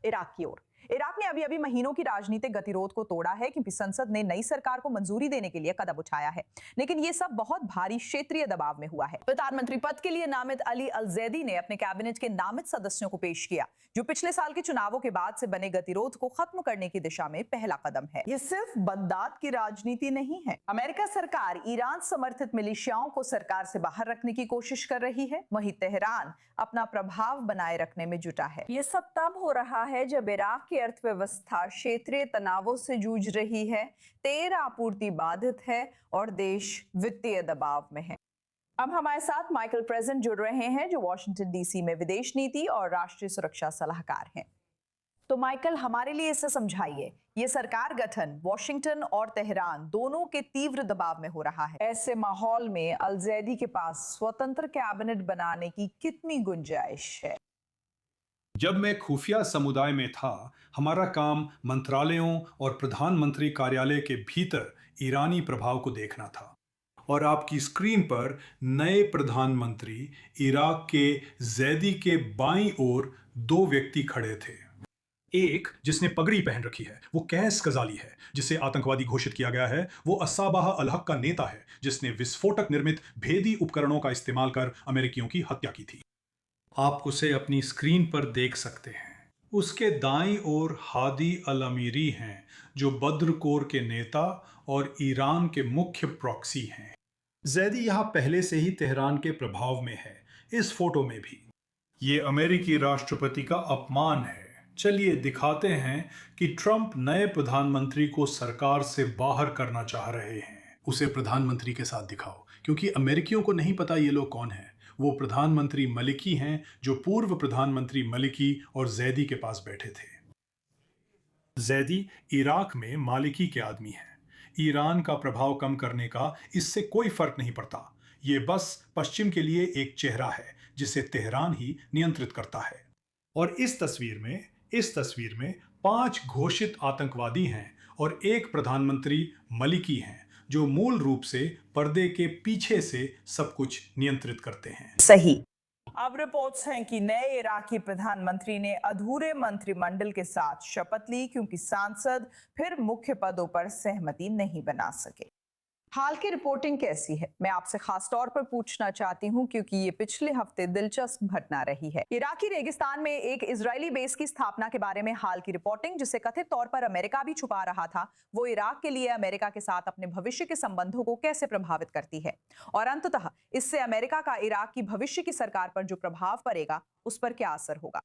Iraq की ओर। Iraq ने अभी अभी महीनों की राजनीतिक गतिरोध को तोड़ा है क्योंकि संसद ने नई सरकार को मंजूरी देने के लिए कदम उठाया है, लेकिन ये सब बहुत भारी क्षेत्रीय दबाव में हुआ है। प्रधानमंत्री पद के लिए नामित अली अल जैदी ने अपने कैबिनेट के नामित सदस्यों को पेश किया, जो पिछले साल के चुनावों के बाद से बने गतिरोध को खत्म करने की दिशा में पहला कदम है। ये सिर्फ बगदाद की राजनीति नहीं है। अमेरिका सरकार ईरान समर्थित मिलिशियाओं को सरकार से बाहर रखने की कोशिश कर रही है, वहीं तेहरान अपना प्रभाव बनाए रखने में जुटा है। ये सब तब हो रहा है जब इराक की अर्थव्यवस्था क्षेत्रीय तनावों से जूझ रही है, तेल आपूर्ति बाधित है और देश वित्तीय दबाव में है। अब हमारे साथ माइकल प्रेजेंट जुड़ रहे हैं, जो वॉशिंगटन डीसी में विदेश नीति और राष्ट्रीय सुरक्षा सलाहकार हैं। तो माइकल, हमारे लिए इसे समझाइए, ये सरकार गठन वॉशिंगटन और तेहरान दोनों के तीव्र दबाव में हो रहा है। ऐसे माहौल में अल जैदी के पास स्वतंत्र कैबिनेट बनाने की कितनी गुंजाइश है? जब मैं खुफिया समुदाय में था, हमारा काम मंत्रालयों और प्रधानमंत्री कार्यालय के भीतर ईरानी प्रभाव को देखना था। और आपकी स्क्रीन पर नए प्रधानमंत्री इराक के जैदी के बाईं ओर दो व्यक्ति खड़े थे। एक जिसने पगड़ी पहन रखी है वो कैस कजाली है, जिसे आतंकवादी घोषित किया गया है। वो अस्साबाह अल हक का नेता है, जिसने विस्फोटक निर्मित भेदी उपकरणों का इस्तेमाल कर अमेरिकियों की हत्या की थी। आप उसे अपनी स्क्रीन पर देख सकते हैं। उसके दाईं ओर हादी अल अमीरी हैं, जो बद्र कोर के नेता और ईरान के मुख्य प्रॉक्सी हैं। जैदी यहाँ पहले से ही तेहरान के प्रभाव में है, इस फोटो में भी। ये अमेरिकी राष्ट्रपति का अपमान है। चलिए दिखाते हैं कि ट्रंप नए प्रधानमंत्री को सरकार से बाहर करना चाह रहे हैं। उसे प्रधानमंत्री के साथ दिखाओ, क्योंकि अमेरिकियों को नहीं पता ये लोग कौन हैं। वो प्रधानमंत्री मलिकी हैं, जो पूर्व प्रधानमंत्री मलिकी और जैदी के पास बैठे थे। जैदी इराक में मालिकी के आदमी हैं। ईरान का प्रभाव कम करने का इससे कोई फर्क नहीं पड़ता। ये बस पश्चिम के लिए एक चेहरा है, जिसे तेहरान ही नियंत्रित करता है। और इस तस्वीर में 5 घोषित आतंकवादी हैं और एक प्रधानमंत्री मलिकी हैं, जो मूल रूप से पर्दे के पीछे से सब कुछ नियंत्रित करते हैं। सही। अब रिपोर्ट्स हैं कि नए इराकी प्रधानमंत्री ने अधूरे मंत्रिमंडल के साथ शपथ ली क्योंकि सांसद फिर मुख्य पदों पर सहमति नहीं बना सके। हाल की रिपोर्टिंग कैसी है, मैं आपसे खास तौर पर पूछना चाहती हूं क्योंकि ये पिछले हफ्ते दिलचस्प घटना रही है। इराकी रेगिस्तान में एक इजरायली बेस की स्थापना के बारे में हाल की रिपोर्टिंग, जिसे कथित तौर पर अमेरिका भी छुपा रहा था, वो इराक के लिए अमेरिका के साथ अपने भविष्य के संबंधों को कैसे प्रभावित करती है, और अंततः इससे अमेरिका का इराक की भविष्य की सरकार पर जो प्रभाव पड़ेगा उस पर क्या असर होगा।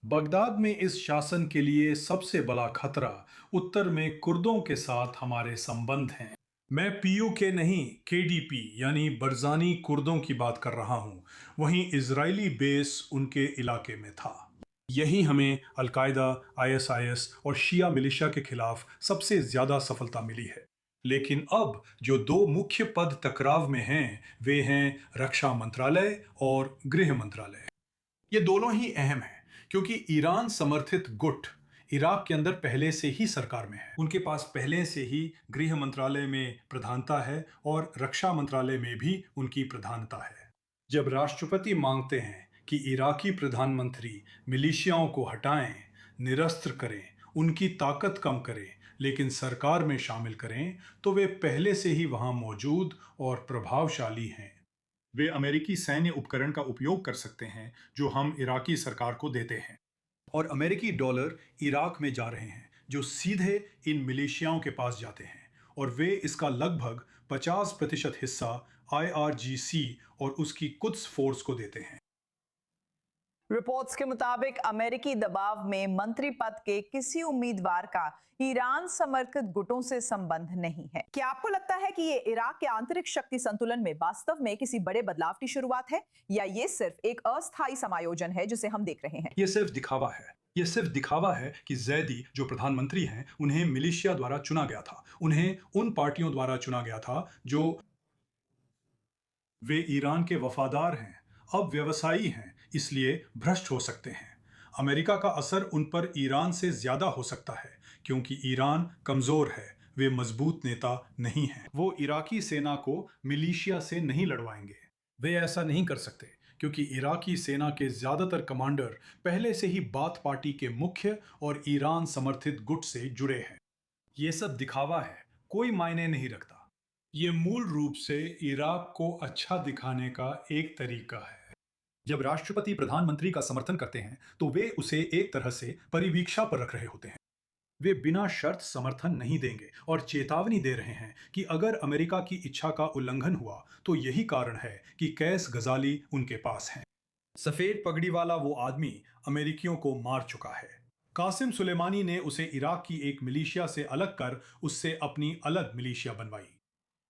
बगदाद में इस शासन के लिए सबसे बड़ा खतरा उत्तर में कुर्दों के साथ हमारे संबंध हैं। मैं पीयूके नहीं, केडीपी यानी बरजानी कुर्दों की बात कर रहा हूँ। वहीं इजरायली बेस उनके इलाके में था। यही हमें अलकायदा, आईएसआईएस और शिया मिलिशिया के खिलाफ सबसे ज्यादा सफलता मिली है। लेकिन अब जो दो मुख्य पद टकराव में हैं, वे हैं रक्षा मंत्रालय और गृह मंत्रालय। ये दोनों ही अहम हैं, क्योंकि ईरान समर्थित गुट इराक के अंदर पहले से ही सरकार में है। उनके पास पहले से ही गृह मंत्रालय में प्रधानता है और रक्षा मंत्रालय में भी उनकी प्रधानता है। जब राष्ट्रपति मांगते हैं कि इराकी प्रधानमंत्री मिलिशियाओं को हटाएं, निरस्त्र करें, उनकी ताकत कम करें, लेकिन सरकार में शामिल करें, तो वे पहले से ही वहां मौजूद और प्रभावशाली हैं। वे अमेरिकी सैन्य उपकरण का उपयोग कर सकते हैं जो हम इराकी सरकार को देते हैं, और अमेरिकी डॉलर इराक में जा रहे हैं जो सीधे इन मिलिशियाओं के पास जाते हैं, और वे इसका लगभग 50% हिस्सा आईआरजीसी और उसकी कुद्स फोर्स को देते हैं। रिपोर्ट्स के मुताबिक अमेरिकी दबाव में मंत्री पद के किसी उम्मीदवार का ईरान समर्थित गुटों से संबंध नहीं है। क्या आपको लगता है कि ये इराक के आंतरिक शक्ति संतुलन में वास्तव में किसी बड़े बदलाव की शुरुआत है, या ये सिर्फ एक अस्थायी समायोजन है जिसे हम देख रहे हैं? ये सिर्फ दिखावा है। ये सिर्फ दिखावा है कि जैदी जो प्रधानमंत्री हैं, उन्हें मिलिशिया द्वारा चुना गया था। उन्हें उन पार्टियों द्वारा चुना गया था जो वे ईरान के वफादार हैं, अब व्यवसायी हैं, इसलिए भ्रष्ट हो सकते हैं। अमेरिका का असर उन पर ईरान से ज्यादा हो सकता है, क्योंकि ईरान कमजोर है, वे मजबूत नेता नहीं हैं। वो इराकी सेना को मिलिशिया से नहीं लड़वाएंगे। वे ऐसा नहीं कर सकते, क्योंकि इराकी सेना के ज्यादातर कमांडर पहले से ही बाथ पार्टी के मुख्य और ईरान समर्थित गुट से जुड़े हैं। ये सब दिखावा है, कोई मायने नहीं रखता। ये मूल रूप से इराक को अच्छा दिखाने का एक तरीका है। जब राष्ट्रपति प्रधानमंत्री का समर्थन करते हैं तो वे उसे एक तरह से परिवीक्षा पर रख रहे होते हैं। वे बिना शर्त समर्थन नहीं देंगे और चेतावनी दे रहे हैं कि अगर अमेरिका की इच्छा का उल्लंघन हुआ तो यही कारण है कि कैस गजाली उनके पास हैं। सफेद पगड़ी वाला वो आदमी अमेरिकियों को मार चुका है। कासिम सुलेमानी ने उसे इराक की एक मिलिशिया से अलग कर उससे अपनी अलग मिलिशिया बनवाई।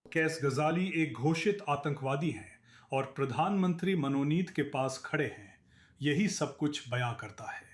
कैस गजाली एक घोषित आतंकवादी हैं और प्रधानमंत्री मनोनीत के पास खड़े हैं। यही सब कुछ बयां करता है।